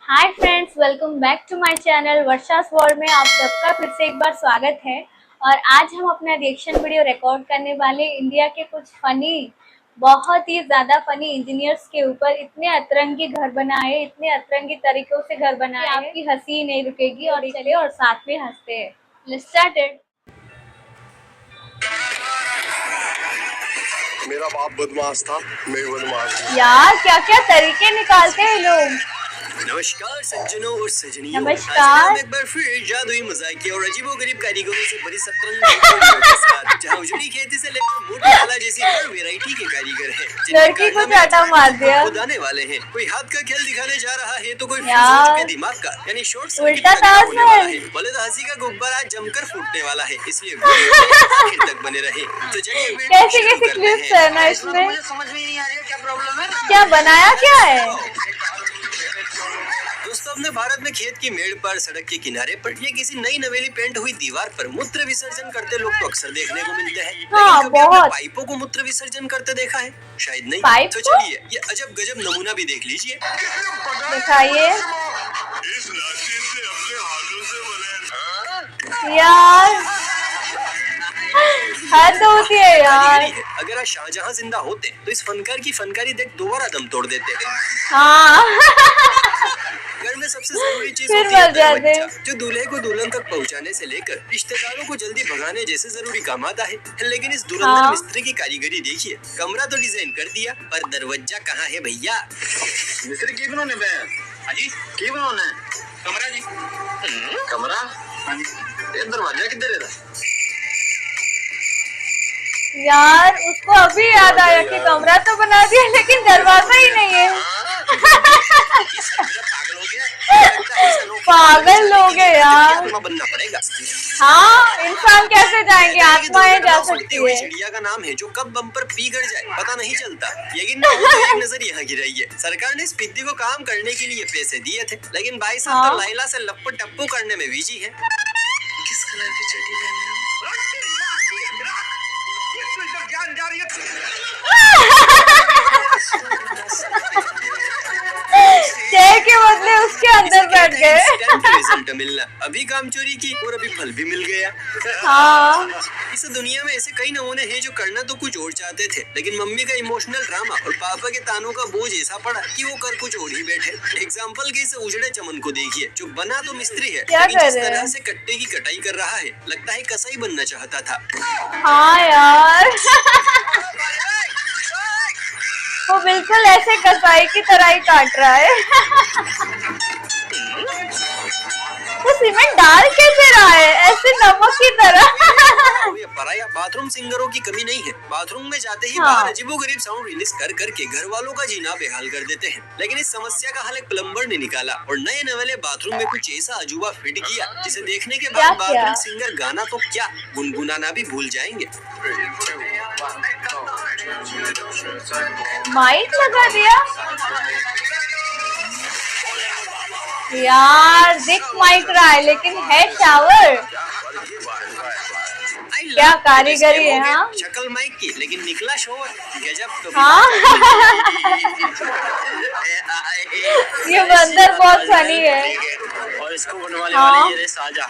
Hi friends, welcome back to my channel Varsha's world में आप सबका फिर से एक बार स्वागत है। और आज हम अपना रिएक्शन वीडियो रिकॉर्ड करने वाले इंडिया के कुछ फनी, बहुत ही ज्यादा फनी इंजीनियर्स के ऊपर। इतने अतरंगी घर बनाए, इतने अतरंगी तरीकों से घर बनाए, आपकी हंसी नहीं रुकेगी। और चलिए और साथ में हंसते हैं। Let's start. मेरा बाप बदमाश था, मैं बदमाश। यार क्या क्या तरीके निकालते हैं लोग। नमस्कार सज्जनों और सजनियों, नमस्कार। एक बार फिर जादुई मजाकिया और अजीबोगरीब कारीगरों से बड़ी शतरंज जहां उजड़ी खेती से लेकर मोटी आला जैसी हर वैरायटी के कारीगर हैं। लड़की को चाटा मार दिया। खुदाने वाले हैं। कोई हाथ का खेल दिखाने जा रहा है तो कोई यार दिमाग का, यानी शॉर्ट उल्टा ताजमहल। बोले तो हंसी का गुब्बारा जमकर फूटने वाला है, इसलिए आखिर तक बने रहे। तो चलिए कैसे कैसे क्लिप्स है ना इसमें, मुझे समझ में नहीं आ रही है क्या प्रॉब्लम है। क्या बनाया क्या है। दोस्तों, अपने भारत में खेत की मेड़ पर, सड़क के किनारे पर या किसी नई नवेली पेंट हुई दीवार पर मूत्र विसर्जन करते लोग तो अक्सर देखने को मिलते हैं। हाँ, लेकिन कभी आपने बहुत। पाइपों को मूत्र विसर्जन करते देखा है? शायद नहीं। पाइप तो को? चलिए ये अजब गजब नमूना भी देख लीजिए। दिखाइए इस नाचिन से अपने हाथों से बने। यार, हद होती है यार। अगर आज शाहजहां जिंदा होते तो इस फनकार की फनकारी देख दोबारा दम तोड़ देते। हाँ घर में सबसे जरूरी चीज फिर होती है मर जाते। दरवाजा, जो दूल्हे को दुल्हन तक पहुंचाने से लेकर रिश्तेदारों को जल्दी भगाने जैसे जरूरी काम आता है। लेकिन इस दुल्हन हाँ। मिस्त्री की कारीगरी देखिए। कमरा तो डिजाइन कर दिया, पर दरवाजा कहाँ है भैया? मिस्त्री की बनोने में? हाँ जी, की बनोने? कमरा जी। कमरा? ये दरवाजा किधर है? यार उसको अभी याद आया कि कमरा तो बना दिया लेकिन दरवाजा ही नहीं है। पागल लोग हैं यार। बनना पड़ेगा। हाँ, इंसान कैसे जाएंगे, आत्माएं जा सकती है। चिड़िया का नाम है जो कब बम पर पी कर जाए पता नहीं चलता। लेकिन एक नजर यहाँ गिराई है। सरकार ने स्पीति को काम करने के लिए पैसे दिए थे, लेकिन भाई साहब हाँ। तो लाइला से लप्पू टप्पू करने में बिजी है। किस कलर की चड्डी पहने हो? शेर के बदले उसके अंदर बैठ गए। रिजल्ट मिलना, अभी काम चोरी की और अभी फल भी मिल गया। हाँ। इस दुनिया में ऐसे कई नमूने हैं जो करना तो कुछ और चाहते थे, लेकिन मम्मी का इमोशनल ड्रामा और पापा के तानों का बोझ ऐसा पड़ा कि वो कर कुछ और ही बैठे। एग्जाम्पल के इस उजड़े चमन को देखिए, जो बना तो मिस्त्री है, लेकिन जिस तरह से कट्टे की कटाई कर रहा है, लगता है कसाई बनना चाहता था। हाँ यार वो बिल्कुल ऐसे कसाई की तरह ही काट रहा है। वो सीमेंट डाल कैसे रहा है ऐसे नमक की तरह। पराया बाथरूम सिंगरों की कमी नहीं है। बाथरूम में जाते ही हाँ। बाहर अजीबोगरीब साउंड रिलीज कर करके घर वालों का जीना बेहाल कर देते हैं। लेकिन इस समस्या का हल एक प्लम्बर ने निकाला और नए नवेले बाथरूम में कुछ ऐसा अजूबा फिट किया जिसे देखने के बाद बाथरूम सिंगर गाना तो क्या गुनगुनाना भी भूल जाएंगे। माइक लगा दिया यार, दिख माइक रहा है लेकिन है शावर। क्या कारीगरी है। हाँ शक्ल माइक की लेकिन निकला शोर गजब। तो हाँ ये बंदर बहुत फनी है। और इसको बनवाने हाँ। वाले ये साजा,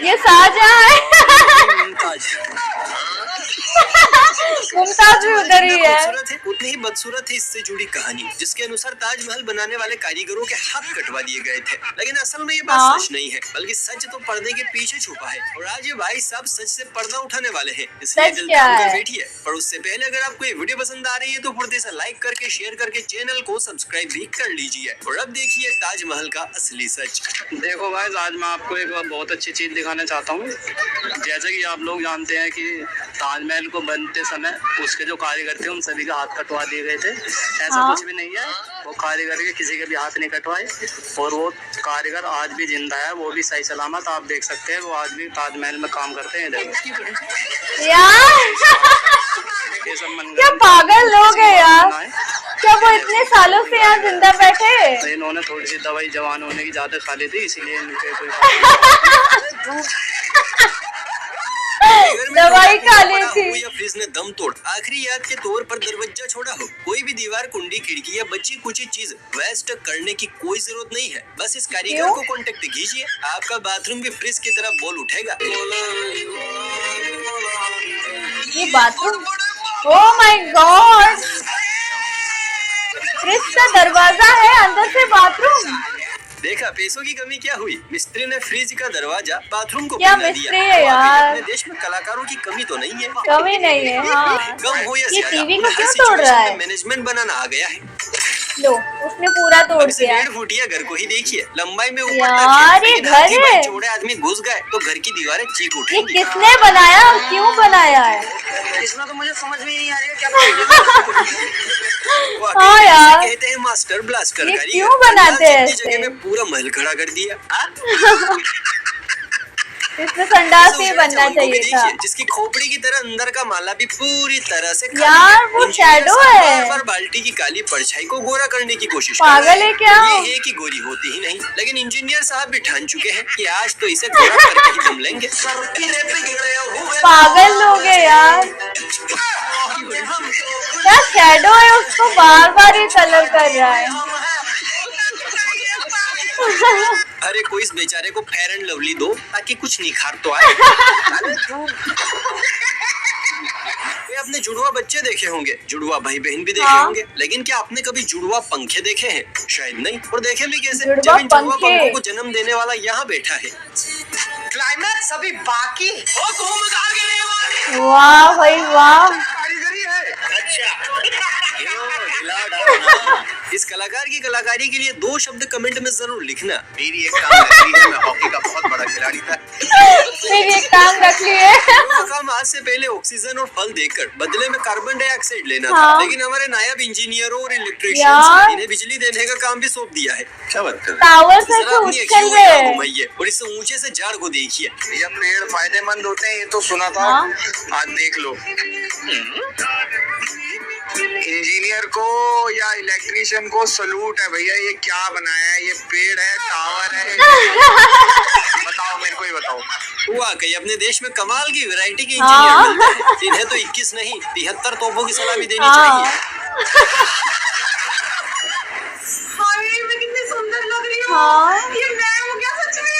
ये साजा है। मुमताज भी उधर ही है। खूबसूरत है, उतनी ही बदसूरत है इससे जुड़ी कहानी, जिसके अनुसार ताजमहल बनाने वाले कारीगरों के हाथ कटवा दिए गए थे। लेकिन असल में ये बात हाँ। सच नहीं है, बल्कि सच तो पर्दे के पीछे छुपा है। और आज ये भाई साहब सच से पर्दा उठाने वाले हैं, इसलिए दिल थाम कर बैठिए। पर उससे पहले अगर आपको ये वीडियो पसंद आ रही है तो फुर्ती से लाइक करके, शेयर करके चैनल को सब्सक्राइब भी कर लीजिए। और अब देखिए ताजमहल का असली सच। देखो गाइस, आज मैं आपको एक बहुत अच्छी चीज दिखाना चाहता हूँ। जैसे कि आप लोग जानते हैं कि ताजमहल को बनते समय उसके जो कारीगर थे उन सभी का हाथ कटवा दिए गए थे। ऐसा हाँ। कुछ भी नहीं है, वो कारीगर के किसी के भी हाथ नहीं कटवाए और वो कारीगर आज भी जिंदा है, वो भी सही सलामत। आप देख सकते हैं वो आज भी ताजमहल में काम करते हैं। यार ये सब मन क्या पागल लोग हैं यार। क्या वो इतने सालों से यहाँ जिंदा बैठे। तो इन्होंने थोड़ी सी दवाई जवान होने की ज्यादा खा ली थी, इसीलिए इनके कोई घर में दवाई टूटा खा फूटा ली पड़ा थी। हो या फ्रिज ने दम तोड़, आखिरी याद के तौर पर दरवाजा छोड़ा हो, कोई भी दीवार, कुंडी, खिड़की या बची कुछ चीज वेस्ट करने की कोई जरूरत नहीं है। बस इस कारीगर क्यों? को कांटेक्ट कीजिए, आपका बाथरूम भी फ्रिज की तरह बोल उठेगा। ये bathroom, oh my God, fridge का दरवाजा है, अंदर से बाथरूम। देखा पैसों की कमी क्या हुई, मिस्त्री ने फ्रिज का दरवाजा बाथरूम को क्या पहना मिस्त्री दिया। है यार। अपने देश में कलाकारों की कमी तो नहीं है, कमी नहीं है। हाँ, कम हो या ये ज्यादा, टीवी को हर क्यों तोड़ रहा सिचुएशन में है? मैनेजमेंट बनाना आ गया है। लो, उसने पूरा तोड़ अब इसे दिया। 1.5 फुटिया घर को ही देखिए, लंबाई में ऊपर यार, तक है, ये लेकिन घर हाथी है। भाई चौड़े आदमी घुस गए तो घर की दीवारें चीख ये उठेंगी। किसने बनाया, क्यों बनाया है? इसमें तो मुझे समझ में ही नहीं आ रही है क्या वाकई हाँ इसे यार। कहते हैं मास्टर ब्लास्टर ये कारीगर। क्यों बनाते हैं जितनी ऐसे? जगह में पूरा महल खड़ा कर दिया। इसमें संडास ही बनना चमन को भी चाहिए था। देखिए, जिसकी खोपड़ी की तरह अंदर का माला भी पूरी तरह से खाली यार, है। वो इंजीनियर शैडो साहब है। बार-बार बाल्टी की काली परछाई को गोरा करने की कोशिश कर पागल रहे हैं। है क्या? ये है कि गोरी होती ही नहीं, लेकिन इंजीनियर साहब भी ठान चुके हैं कि आज तो इसे गोरा करके ही दम लेंगे। पागल लोग है यार। क्या शैडो है, उसको बार बार ये कलर कर रहा है। अरे कोई इस बेचारे को फेयर एंड लवली दो ताकि कुछ निखार तो आए। वे अपने जुड़वा बच्चे देखे होंगे, जुड़वा भाई बहन भी देखे हाँ। होंगे, लेकिन क्या आपने कभी जुड़वा पंखे देखे हैं? शायद नहीं। और देखे भी कैसे, जुड़वा जब इन जुड़वा पंखे। पंखों को जन्म देने वाला यहाँ बैठा है। क्लाइमैक्स अभी बाकी वाह भाई वाह। कारीगरी है। अच्छा इस कलाकार की कलाकारी के लिए 2 शब्द कमेंट में जरूर लिखना। मेरी एक काम लगी है, मैं हॉकी का बहुत बड़ा खिलाड़ी था। फिर ये काम रख लिए। वो काम आज से पहले ऑक्सीजन और फल देकर बदले में कार्बन डाइऑक्साइड लेना था, हाँ। लेकिन हमारे नायब इंजीनियरों और यार। इलेक्ट्रिशियंस इन्हें बिजली देने का काम भी सौंप दिया है। क्या बात कर टावर से जरा तो अपनी उछल अखियों को रहे यहाँ हैं। घुमाइए और इस ऊंचे से झाड़ को देखिए। ये पेड़ फायदेमंद होते हैं, ये तो सुना था। हाँ। आज देख लो, इंजीनियर को या इलेक्ट्रिशियन को सलूट है भैया। ये क्या बनाया है, ये पेड़ है, टावर है। बताओ, मेरे को ही बताओ। वाकई अपने देश में कमाल की वैरायटी के हाँ। इंजीनियर मिलते हैं। इन्हें तो 21 नहीं 73 तोपों की सलामी देनी हाँ। चाहिए। मैं कितनी सुंदर लग रही हूँ। हाँ। ये मैं हूँ क्या सच में?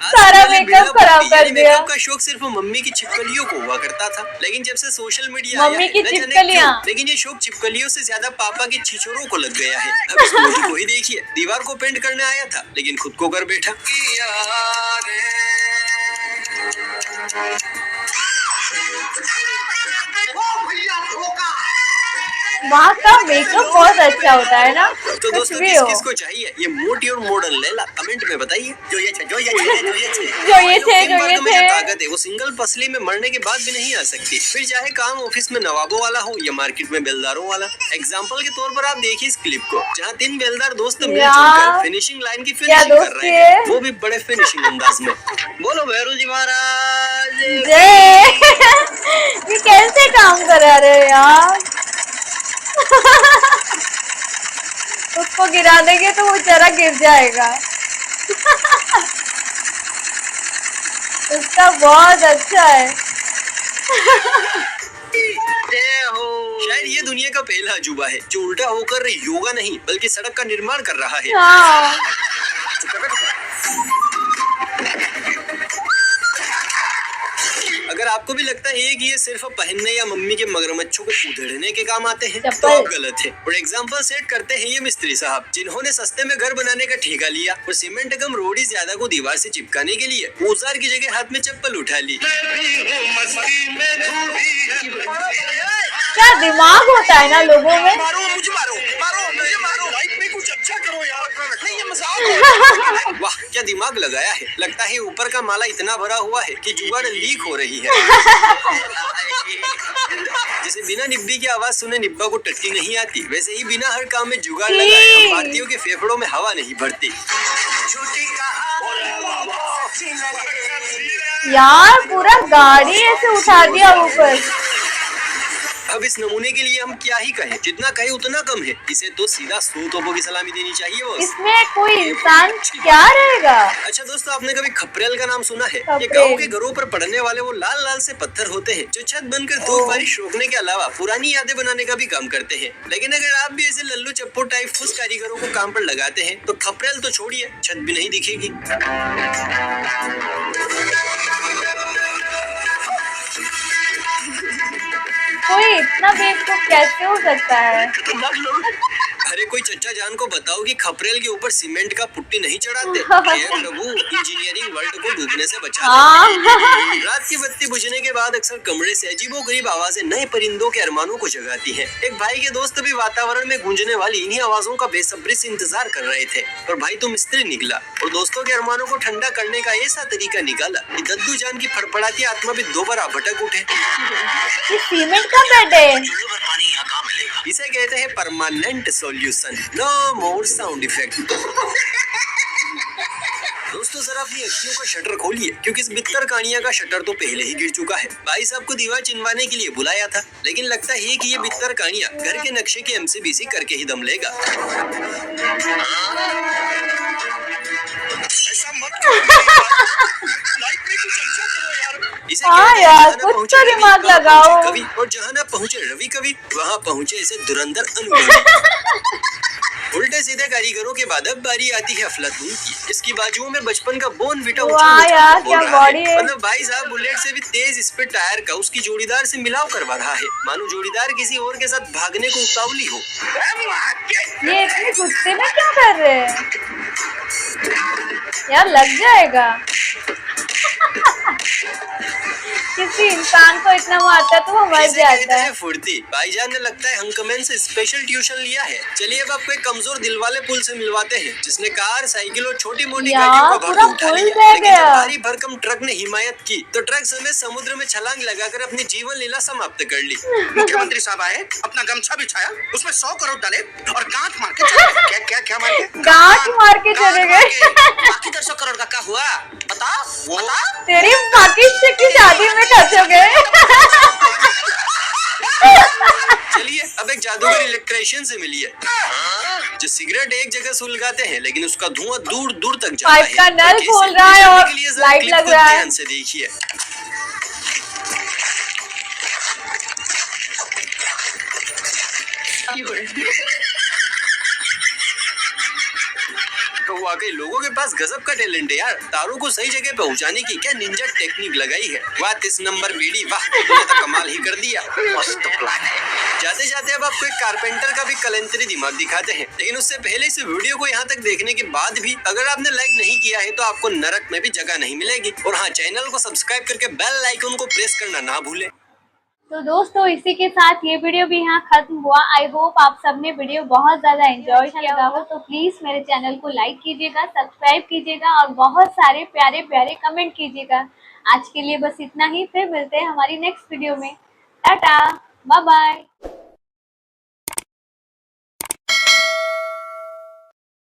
सारा मेकअप खराब कर दिया। मेकअप का शौक सिर्फ मम्मी की छिपकलियों को हुआ करता था, लेकिन जब से सोशल मीडिया आया मम्मी है, की न जाने छिपकलियां। क्यों, लेकिन ये शौक छिपकलियों से ज्यादा पापा के छिछोरों को लग गया है। अब इस मोटी को ही देखिए, दीवार को पेंट करने आया था लेकिन खुद को कर बैठा। वहाँ का मेकअप बहुत अच्छा होता है ना, तो कुछ दोस्तों भी किस हो। किसको चाहिए ये मोटी और मॉडर्न लैला, कमेंट में बताइए। जो ये थे, जो ये थे, जो ये थे। जो ये थे, इन जो ये मर्दों में थे। ताकत है वो सिंगल पसली में मरने के बाद भी नहीं आ सकती, फिर चाहे काम ऑफिस में नवाबों वाला हो या मार्केट में बेलदारों वाला। एग्जाम्पल के तौर पर आप देखिए इस क्लिप को, जहाँ 3 बेलदार दोस्त मिलजुल यार, कर फिनिशिंग लाइन की क्या फिनिशिंग कर दोस्ती रहे हैं, है। वो भी बड़े फिनिशिंग अंदाज में। बोलो भैरू जी महाराज। जय। ये कैसे काम करा रहे हैं यार। उसको गिरा देंगे तो वो बेचारा गिर जाएगा। उसका बहुत अच्छा है। शायद ये दुनिया का पहला अजूबा है जो उल्टा होकर योगा नहीं बल्कि सड़क का निर्माण कर रहा है। हाँ। अगर आपको भी लगता है कि ये सिर्फ पहनने या मम्मी के मगरमच्छों को उधेड़ने के काम आते हैं तो चप्पल। आप गलत है। और एग्जांपल सेट करते हैं ये मिस्त्री साहब, जिन्होंने सस्ते में घर बनाने का ठेका लिया और सीमेंट कम रोड़ी ज्यादा को दीवार से चिपकाने के लिए औजार की जगह हाथ में चप्पल उठा ली। क्या दिमाग होता है ना लोगों में। मारो मुझे, मारो मारो मुझे, मारो लाइफ में कुछ अच्छा करो यार। नहीं, ये मजाक। वाह क्या दिमाग लगाया है। लगता है ऊपर का माला इतना भरा हुआ है कि जुगाड़ लीक हो रही है। जैसे बिना निब्बी की आवाज सुने निब्बा को टट्टी नहीं आती, वैसे ही बिना हर काम में जुगाड़ लगाए हम भारतीयों के फेफड़ों में हवा नहीं भरती। यार पूरा गाड़ी ऐसे उठा दिया ऊपर। अब इस नमूने के लिए हम क्या ही कहें, जितना कहे उतना कम है। इसे तो सीधा 100 तोपों की सलामी देनी चाहिए बॉस। इसमें कोई इंसान क्या रहेगा? अच्छा दोस्तों, आपने कभी खपरेल का नाम सुना है? ये खपरेल। गाँव के घरों पर पड़ने वाले वो लाल लाल से पत्थर होते हैं जो छत बनकर धूप बारिश रोकने के अलावा पुरानी यादें बनाने का भी काम करते हैं। लेकिन अगर आप भी ऐसे लल्लू चप्पू टाइप फुस कारीगरों को काम पर लगाते हैं तो खपरेल तो छोड़िए, छत भी नहीं दिखेगी। कोई इतना बेवकूफ कैसे हो सकता है? अरे कोई चच्चा जान को बताओ कि खपरेल के ऊपर सीमेंट का पुट्टी नहीं चढ़ाते। हे प्रभु, इंजीनियरिंग वर्ल्ड को डूबने से बचा ले। रात की बत्ती बुझने के बाद अक्सर कमरे से अजीबोगरीब आवाजें नए परिंदों के अरमानों को जगाती हैं। एक भाई के दोस्त भी वातावरण में गूंजने वाली इन्हीं आवाजों का बेसब्री से इंतजार कर रहे थे। और भाई तो मिस्त्री निकला और दोस्तों के अरमानों को ठंडा करने का ऐसा तरीका निकाला कि दद्दू जान की फड़फड़ाती आत्मा भी दोबारा भटक उठे। ये सीमेंट का बेड है। इसे कहते हैं permanent solution, no more sound effect. दोस्तों जरा अपनी अखियों का शटर खोलिए, क्योंकि इस बित्तर कहानियां का शटर तो पहले ही गिर चुका है। भाई साहब को दीवार चिनवाने के लिए बुलाया था, लेकिन लगता है कि ये बित्तर कहानियां घर के नक्शे के MCBC करके ही दम लेगा। ऐसा मत करो लाइफ में कुछ अच्छा करो यार। इसे हाँ कहते हैं यार, जहाँ ना कुछ पहुंचे तो रवि, दिमाग वहाँ लगाओ। पहुंचे कवि, और जहाँ ना पहुंचे रवि कवि वहाँ पहुंचे ऐसे धुरंधर अनुभवी। उल्टे सीधे कारीगरों के बाद अब बारी आती है अफलातून की। इसकी बाजुओं में बचपन का बोन विटा वाह यार, क्या बॉडी है। मतलब भाई साहब बुलेट से भी तेज स्पीड टायर का उसकी जोड़ीदार से मिलाव करवा रहा है, मानो जोड़ीदार किसी और के साथ भागने को उतावली हो। ये इतने गुस्से में क्या कर रहे हैं यार? लग जाएगा। किसी इंसान को इतना मारता तो वो मर इसे जाता कहते है। हैं फुर्ती। भाईजान ने लगता है हंकमैन से स्पेशल ट्यूशन लिया है। चलिए अब आपको एक कमजोर दिल वाले पुल से मिलवाते हैं, जिसने कार, साइकिल और छोटी मोटी यार, गाड़ियों का पूरा भर उठा पुल लिया। बह लेकिन गया। जब भारी भरकम ट्रक ने हिमायत की तो ट्रक समेत समुद्र में छलांग लगाकर अपनी जीवन लीला समाप्त कर ली। मुख्यमंत्री साहब आए, अपना गमछा बिछाया, उसमें 100 करोड़ डाले और गांठ मार के चले गए। क्या मार के? गांठ मार के चले गए। बाकी 100 करोड़ का क्या हुआ? बता तेरी पाकिस्तान की शादी में खर्चोगे। चलिए अब एक जादूगर इलेक्ट्रिशियन से मिलिए, जो सिगरेट एक जगह सुलगाते हैं लेकिन उसका धुआं दूर दूर तक जाता है। पाइप का नल कैसे? खोल रहा है जानने और के लिए जरा लाइट क्लिप लग को रहा है। ध्यान से देखिए। तो वाकई लोगों के पास गजब का टैलेंट है यार। तारों को सही जगह पहुंचाने की क्या निंजा टेक्निक लगाई है। वाह 30 नंबर बीड़ी, वाह तुमने तो कमाल ही कर दिया। मस्त प्लान है। जाते जाते अब आपको एक कारपेंटर का भी कलंतरी दिमाग दिखाते हैं, लेकिन उससे पहले इस वीडियो को यहाँ तक देखने के बाद भी अगर आपने लाइक नहीं किया है तो आपको नरक में भी जगह नहीं मिलेगी। और हाँ, चैनल को सब्सक्राइब करके बेल आइकन को प्रेस करना ना भूलें। तो दोस्तों इसी के साथ ये वीडियो भी यहाँ खत्म हुआ। आई होप आप सबने वीडियो बहुत ज्यादा एंजॉय किया होगा। तो प्लीज मेरे चैनल को लाइक कीजिएगा, सब्सक्राइब कीजिएगा और बहुत सारे प्यारे प्यारे कमेंट कीजिएगा। आज के लिए बस इतना ही, फिर मिलते हैं हमारी नेक्स्ट वीडियो में। Tata, bye bye.